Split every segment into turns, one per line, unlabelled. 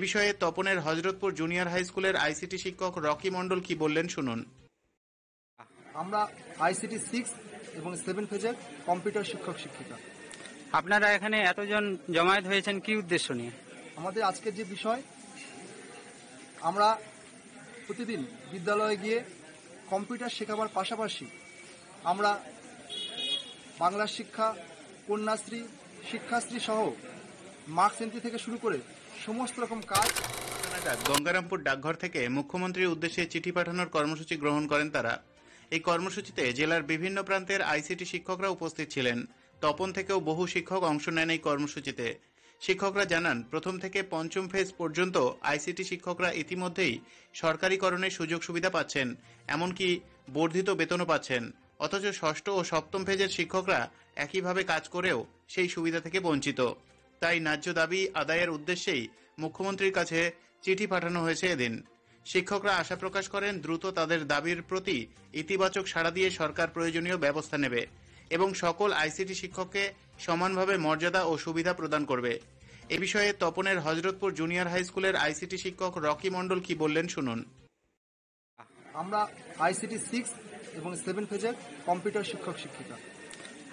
বিষয়ে তপনের Hazratpur junior high স্কুলের আইসিটি শিক্ষক রকি মণ্ডল কি বললেন শুনুন।
আমরা আইসিটি 6 এবং 7 ফেজের কম্পিউটার শিক্ষক শিক্ষিকা।
আপনারা এখানে এতজন জমায়েত হয়েছেন কি উদ্দেশ্য নিয়ে?
আমাদের আজকের যে বিষয়, আমরা প্রতিদিন বিদ্যালয়ে গিয়ে কম্পিউটার শেখাবার পাশাপাশি আমরা বাংলা শিক্ষা, কন্যাশ্রী, শিক্ষাশ্রী সহ মার্কস এন্ট্রি থেকে শুরু করে সমস্ত রকম কাজ।
গঙ্গারামপুর ডাকঘর থেকে মুখ্যমন্ত্রীর উদ্দেশ্যে চিঠি পাঠানোর কর্মসূচি গ্রহণ করেন তারা। এই কর্মসূচিতে জেলার বিভিন্ন প্রান্তের আইসিটি শিক্ষকরা উপস্থিত ছিলেন। তপন থেকেও বহু শিক্ষক অংশ নেন এই কর্মসূচিতে। শিক্ষকরা জানান, প্রথম থেকে পঞ্চম ফেজ পর্যন্ত আইসিটি শিক্ষকরা ইতিমধ্যেই সরকারিকরণের সুযোগ সুবিধা পাচ্ছেন, এমনকি বর্ধিত বেতনও পাচ্ছেন। অথচ ষষ্ঠ ও সপ্তম ফেজের শিক্ষকরা একইভাবে কাজ করেও সেই সুবিধা থেকে বঞ্চিত। তাই ন্যায্য দাবি আদায়ের উদ্দেশ্যেই মুখ্যমন্ত্রীর কাছে চিঠি পাঠানো হয়েছে এদিন। শিক্ষকরা আশা প্রকাশ করেন, দ্রুত তাদের দাবির প্রতি ইতিবাচক সাড়া দিয়ে সরকার প্রয়োজনীয় ব্যবস্থা নেবে এবং সকল আইসিটি শিক্ষককে সমানভাবে মর্যাদা ও সুবিধা প্রদান করবে। এ বিষয়ে তপনের হযরতপুর জুনিয়র হাই স্কুলের আইসিটি শিক্ষক রকি মণ্ডল কি বললেন শুনুন।
আমরা আইসিটি 6 এবং 7 ফেজের কম্পিউটার শিক্ষক শিক্ষিকা।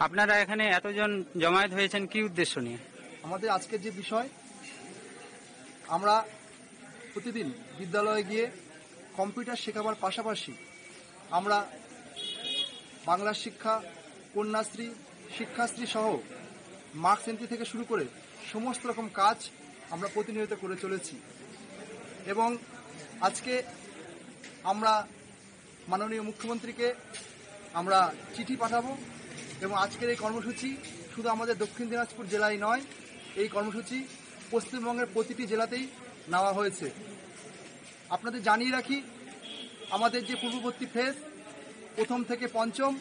আপনারা এখানে এতজন জমায়েত হয়েছেন কি উদ্দেশ্য নিয়ে?
আমাদের আজকের যে বিষয়, আমরা প্রতিদিন বিদ্যালয়ে গিয়ে কম্পিউটার শেখাবার পাশাপাশি আমরা বাংলা শিক্ষা, কন্যাশ্রী, শিক্ষাশ্রী সহ মার্কস এন্ট্রি থেকে শুরু করে সমস্ত রকম কাজ আমরা প্রতিনিয়ত করে চলেছি। এবং আজকে আমরা মাননীয় মুখ্যমন্ত্রীকে আমরা চিঠি পাঠাবো এবং আজকের এই কর্মসূচি শুধু আমাদের দক্ষিণ দিনাজপুর জেলায় নয়, এই কর্মসূচি পশ্চিমবঙ্গের প্রতিটি জেলাতেই নেওয়া হয়েছে। আপনাদের জানিয়ে রাখি, আমাদের যে পূর্ববর্তী ফেজ প্রথম থেকে পঞ্চম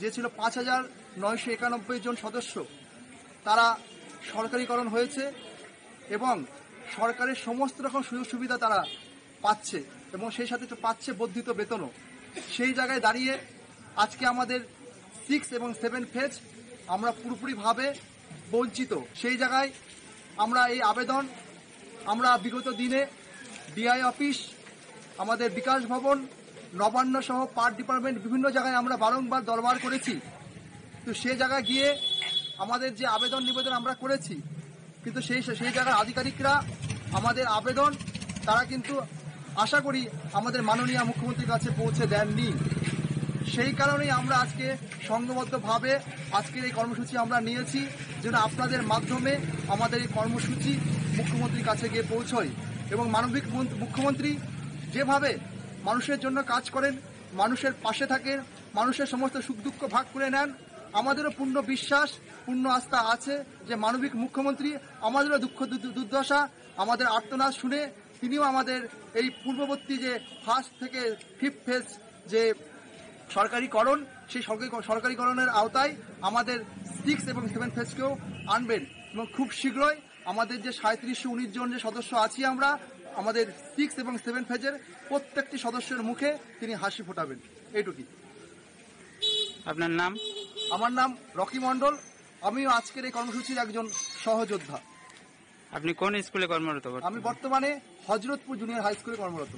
যে ছিল 5,991 জন সদস্য, তারা সরকারিকরণ হয়েছে এবং সরকারের সমস্ত রকম সুযোগ সুবিধা তারা পাচ্ছে এবং সেই সাথে পাচ্ছে বর্ধিত বেতনও। সেই জায়গায় দাঁড়িয়ে আজকে আমাদের 6 এবং 7 ফেজ আমরা পুরোপুরিভাবে বঞ্চিত। সেই জায়গায় আমরা এই আবেদন আমরা বিগত দিনে ডিআই অফিস, আমাদের বিকাশ ভবন, নবান্ন সহ পার্ট ডিপার্টমেন্ট বিভিন্ন জায়গায় আমরা বারংবার দরবার করেছি। তো সেই জায়গায় গিয়ে আমাদের যে আবেদন নিবেদন আমরা করেছি, কিন্তু সেই জায়গার আধিকারিকরা আমাদের আবেদন তারা কিন্তু আশা করি আমাদের মাননীয় মুখ্যমন্ত্রীর কাছে পৌঁছে দেননি। সেই কারণেই আমরা আজকে সংঘবদ্ধভাবে আজকের এই কর্মসূচি আমরা নিয়েছি, যেন আপনাদের মাধ্যমে আমাদের এই কর্মসূচি মুখ্যমন্ত্রীর কাছে গিয়ে পৌঁছয় এবং মানবিক মুখ্যমন্ত্রী যেভাবে মানুষের জন্য কাজ করেন, মানুষের পাশে থাকেন, মানুষের সমস্ত সুখ দুঃখ ভাগ করে নেন, আমাদেরও পূর্ণ বিশ্বাস, পূর্ণ আস্থা আছে যে মানবিক মুখ্যমন্ত্রী আমাদেরও দুঃখ দুর্দশা, আমাদের আর্তনাদ শুনে তিনিও আমাদের এই পূর্ববর্তী যে ফার্স্ট থেকে 5th ফেজ যে সরকারিকরণ, সেই সরকারিকরণের আওতায় আমাদের 6 এবং 7 ফেজকেও আনবেন এবং খুব শীঘ্রই আমাদের যে 3719 জন যে সদস্য আছি আমরা, আমাদের 6 এবং 7 ফেজের প্রত্যেকটি সদস্যের মুখে তিনি হাসি ফোটাবেন। এইটুকুই।
আপনার নাম?
আমার নাম রকি মণ্ডল। আমিও আজকের এই কর্মসূচির একজন সহযোদ্ধা।
আপনি কোন স্কুলে কর্মরত?
আমি বর্তমানে হযরতপুর জুনিয়র হাই স্কুলে কর্মরত।